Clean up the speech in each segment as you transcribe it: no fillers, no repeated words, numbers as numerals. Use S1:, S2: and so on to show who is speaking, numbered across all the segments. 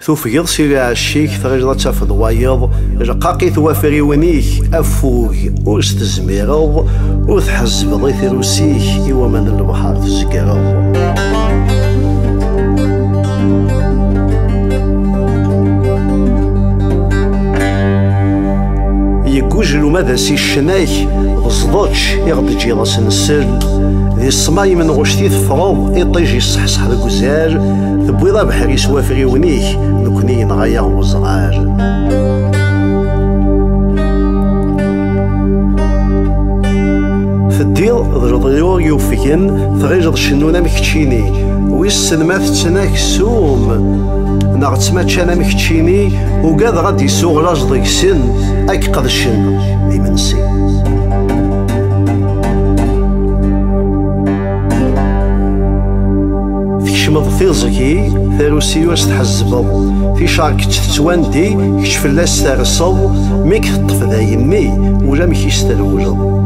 S1: توفيض سيري عشيك تغير تافض وايض رقاقي توافري ونيك أفوق وستزميرض وتحزب ضيث روسيك إوا من البحر تزقرض يقوجلو ماذا سي الشنايك غزضوتش يغد جيلاس نسل ذي الصماي من غشتي تفرض يطيجي الصحصح ذاك وزاج تبويضا بحري سوافري ونيك نكوني نغايا وزراج في الديل ضرضيور يوفيكن تغيجض شنونا مكتشيني ويسن ما تتناك سوم ناغت ما تشانا مكتشيني وقاد غادي يسوغ لاجضيك سن اك قدشن ذي منسي في زكي ثاروسي واش تحزبض في شارك تتواندي كشف اللاس تارصض ميك تطف ذا يمي ولا ميك يستروجض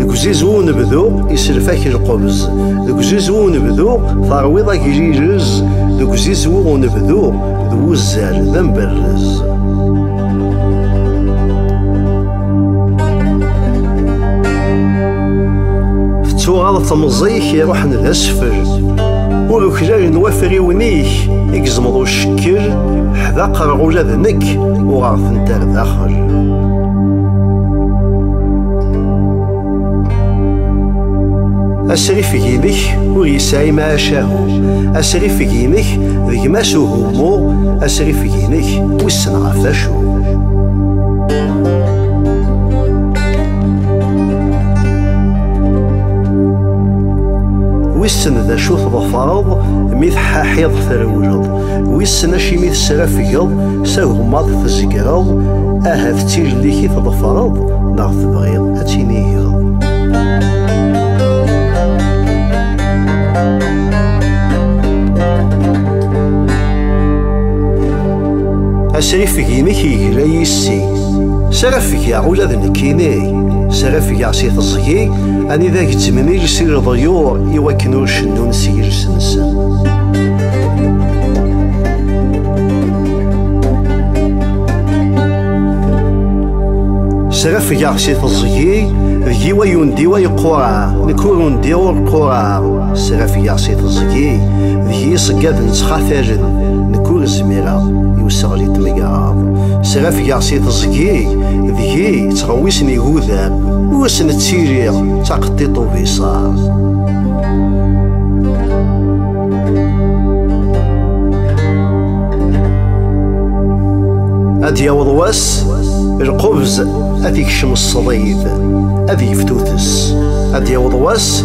S1: ذوك زيزو نبذو يسرفاك القبز ذوك زيزو نبذو ثارويضا كيجيجز ذوك زيزو نبذو ذو الزار ذا مبرز غلط تمزيك يروح للأسفل ولو كجاج نوافري ونيك يقزمضو الشكل حذا قرغوجا ذنك وغاث نتار داخل أسري في جينك ويساي ما شاهو أسري في جينك ذي ما سوهمو أسري في جينك ويسن غفاشو ويسن ذا شو تظفرض ميث حاحيض ثروجض ويسن اشي ميث سرافيض ساهماض تزقرض اهاف تيجليكي تظفرض ناغ تبغيض اتينيض اسريف كيميك يجرى يسي سرافيك يا عولا ذنكيني سرافيك عسيت الصغي أني ذاك تمني يصير ضيور يوكنو شنو نسير سنسن سرافيك عسيت الصغي ذي ويندي ويقرع نكون ديور قرع سرافيك عسيت الصغي ذي صقاد نسخاثاجن نكون زميرة يوسغلي تمقاض سرافيك عسيت الصغي ذي تغويسني هوذاب وسن تسيريغ تاقطي طوبيصار أدي يوضواس القبز أدي يكشم الصليد أدي يفتوتس أدي يوضواس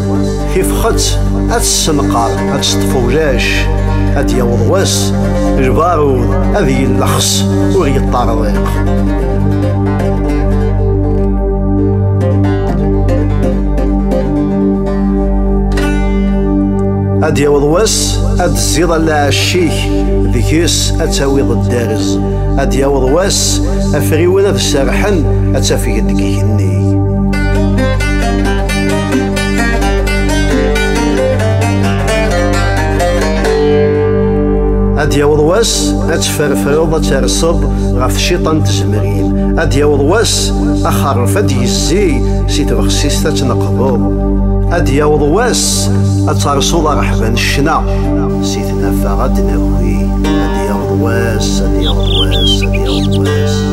S1: في فخت أتسنقر أتسطفولاش أدي يوضواس البارود أدي يلخص ويطارضيق أد يوضواس أد الزيض لا الشيك ذيكيس أتاويض الدارز أد يوضواس أفريونا ذا السرحن أتافي دقيقني أد يوضواس أتفرفرض ترصب غف شيطان تزمرين أد يوضواس أخرف أد يزي سيتبخسيس تتنقضوض أد يوضواس أترسول رحبان الشنا سيتنا فغد نغوي أد يوضواس أد يوضواس أد يوضواس